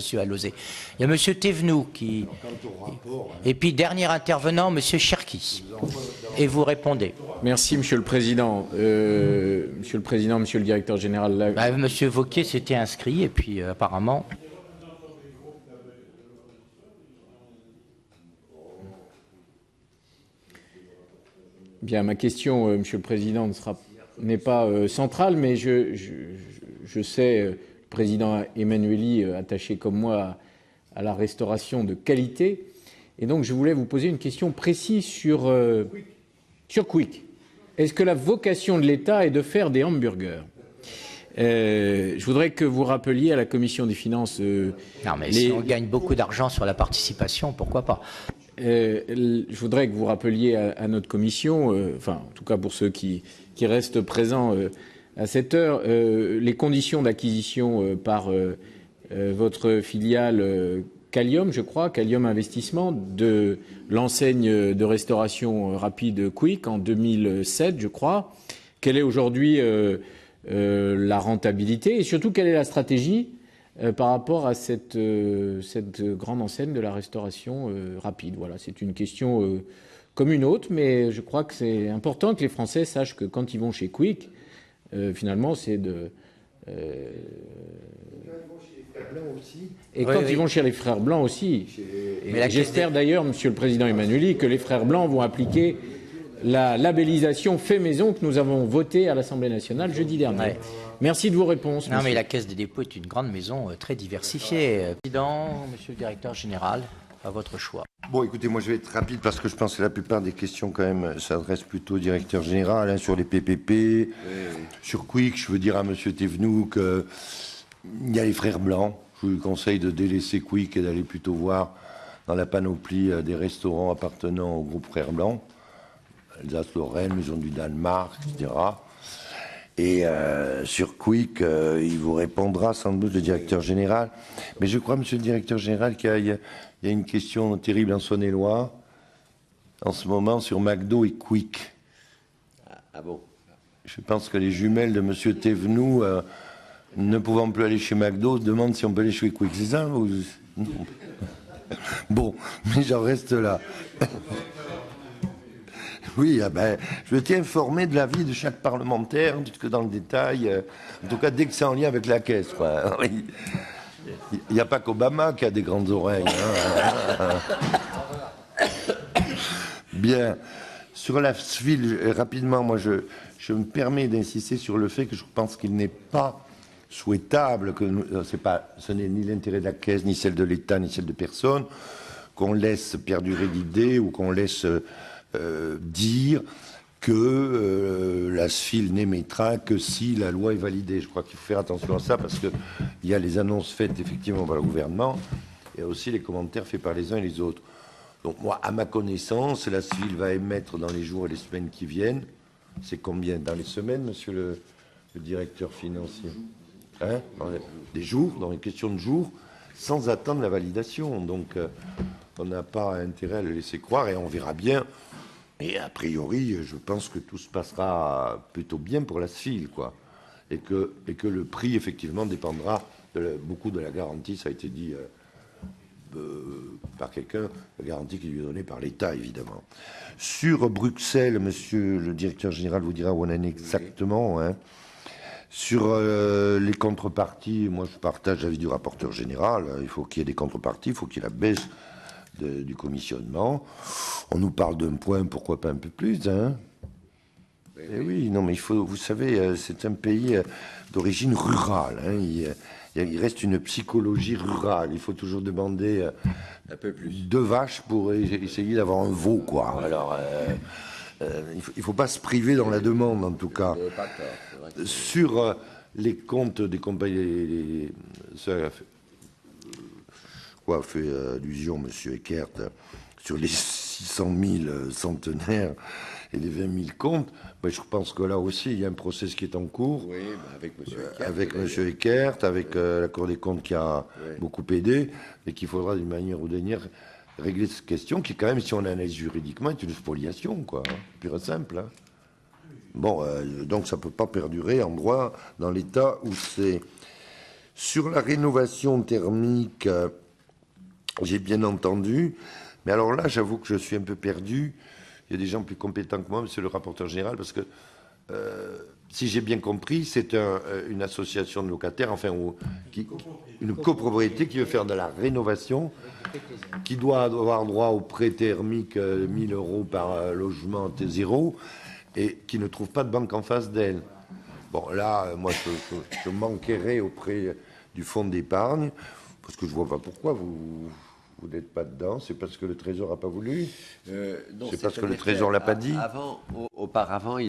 monsieur Alauzet. Il y a monsieur Thévenoud qui... Et puis, dernier intervenant, monsieur Cherki. Et vous répondez. Merci, Monsieur le Président. Monsieur le Directeur Général... Monsieur Wauquiez s'était inscrit, et puis apparemment... Bien, ma question, Monsieur le Président, n'est pas centrale, mais je sais, le Président Emmanueli, attaché comme moi à la restauration de qualité, et donc je voulais vous poser une question précise sur Quick. Est-ce que la vocation de l'État est de faire des hamburgers? Je voudrais que vous rappeliez à la Commission des finances... non, mais si on gagne beaucoup d'argent sur la participation, pourquoi pas? Je voudrais que vous rappeliez à notre commission, enfin, en tout cas pour ceux qui restent présents à cette heure, les conditions d'acquisition par votre filiale Calium, je crois, Calium Investissement, de l'enseigne de restauration rapide Quick en 2007, je crois. Quelle est aujourd'hui la rentabilité et surtout quelle est la stratégie par rapport à cette grande enseigne de la restauration rapide? Voilà, c'est une question comme une autre, mais je crois que c'est important que les Français sachent que quand ils vont chez Quick, finalement, c'est de... Et quand ils vont chez les frères Blancs aussi. Et j'espère d'ailleurs, Monsieur le Président Emmanueli, que les frères Blancs vont appliquer la labellisation fait maison que nous avons votée à l'Assemblée nationale jeudi dernier. Ouais. Merci de vos réponses. Non, monsieur. Mais la Caisse des dépôts est une grande maison très diversifiée. Président, Monsieur le Directeur Général, à votre choix. Bon, écoutez, moi je vais être rapide parce que je pense que la plupart des questions quand même s'adressent plutôt au Directeur Général, sur les PPP, sur Quick. Je veux dire à Monsieur Thévenoud qu'il y a les frères Blancs. Je vous conseille de délaisser Quick et d'aller plutôt voir dans la panoplie des restaurants appartenant au groupe Frères Blancs. Alsace-Lorraine, Maison du Danemark, etc. Et sur Quick, il vous répondra sans doute le directeur général. Mais je crois, monsieur le directeur général, qu'il y a une question terrible en Saône-et-Loire, en ce moment, sur McDo et Quick. Ah bon? Je pense que les jumelles de monsieur Thévenoud, ne pouvant plus aller chez McDo, demandent si on peut aller chez Quick. C'est ça ou... Bon, mais j'en reste là. Oui, je tiens informé de l'avis de chaque parlementaire, jusque dans le détail. En tout cas, dès que c'est en lien avec la caisse. Quoi. Il n'y a pas qu'Obama qui a des grandes oreilles. Hein. Bien. Sur la SFIL, rapidement, moi, je me permets d'insister sur le fait que je pense qu'il n'est pas souhaitable, que ce n'est ni l'intérêt de la caisse, ni celle de l'État, ni celle de personne, qu'on laisse perdurer l'idée ou qu'on laisse... dire que la SFIL n'émettra que si la loi est validée. Je crois qu'il faut faire attention à ça parce qu'il y a les annonces faites effectivement par le gouvernement et aussi les commentaires faits par les uns et les autres. Donc moi, à ma connaissance, la SFIL va émettre dans les jours et les semaines qui viennent. C'est combien dans les semaines, monsieur le directeur financier, hein, des jours, dans les questions de jours, sans attendre la validation. Donc on n'a pas intérêt à le laisser croire et on verra bien. Et a priori, je pense que tout se passera plutôt bien pour la SFIL, quoi. Et que le prix, effectivement, dépendra beaucoup de la garantie, ça a été dit par quelqu'un, la garantie qui lui est donnée par l'État, évidemment. Sur Bruxelles, monsieur le directeur général vous dira où on en est exactement. Hein. Sur les contreparties, moi je partage l'avis du rapporteur général. Il faut qu'il y ait des contreparties, il faut qu'il y ait la baisse du commissionnement. On nous parle d'un point, pourquoi pas un peu plus, hein? Eh oui, non, mais il faut, vous savez, c'est un pays d'origine rurale. Hein, il reste une psychologie rurale. Il faut toujours demander un peu plus 2 vaches pour essayer d'avoir un veau, quoi. Alors, il faut pas se priver dans la demande, en tout cas. Sur les comptes des compagnies, quoi fait allusion, monsieur Eckert, sur les 600 000 centenaires et les 20 000 comptes, ben, je pense que là aussi, il y a un process qui est en cours. Oui, avec monsieur Eckert. Avec monsieur Eckert, avec la Cour des comptes qui a beaucoup aidé, et qu'il faudra d'une manière ou d'une autre régler cette question, qui quand même, si on l'analyse juridiquement, est une spoliation, quoi. Hein, pure et simple. Hein. Bon, donc ça ne peut pas perdurer en droit dans l'état où c'est. Sur la rénovation thermique, j'ai bien entendu, mais alors là, j'avoue que je suis un peu perdu. Il y a des gens plus compétents que moi, monsieur le rapporteur général, parce que si j'ai bien compris, c'est une association de locataires, enfin, une copropriété qui veut faire de la rénovation, qui doit avoir droit au prêt thermique 1 000 € par logement T0 et qui ne trouve pas de banque en face d'elle. Bon, là, moi, je manquerai auprès du fonds d'épargne, parce que je ne vois pas pourquoi vous n'êtes pas dedans. C'est parce que le Trésor n'a pas voulu. Non, C'est parce que le Trésor ne l'a pas dit. Auparavant,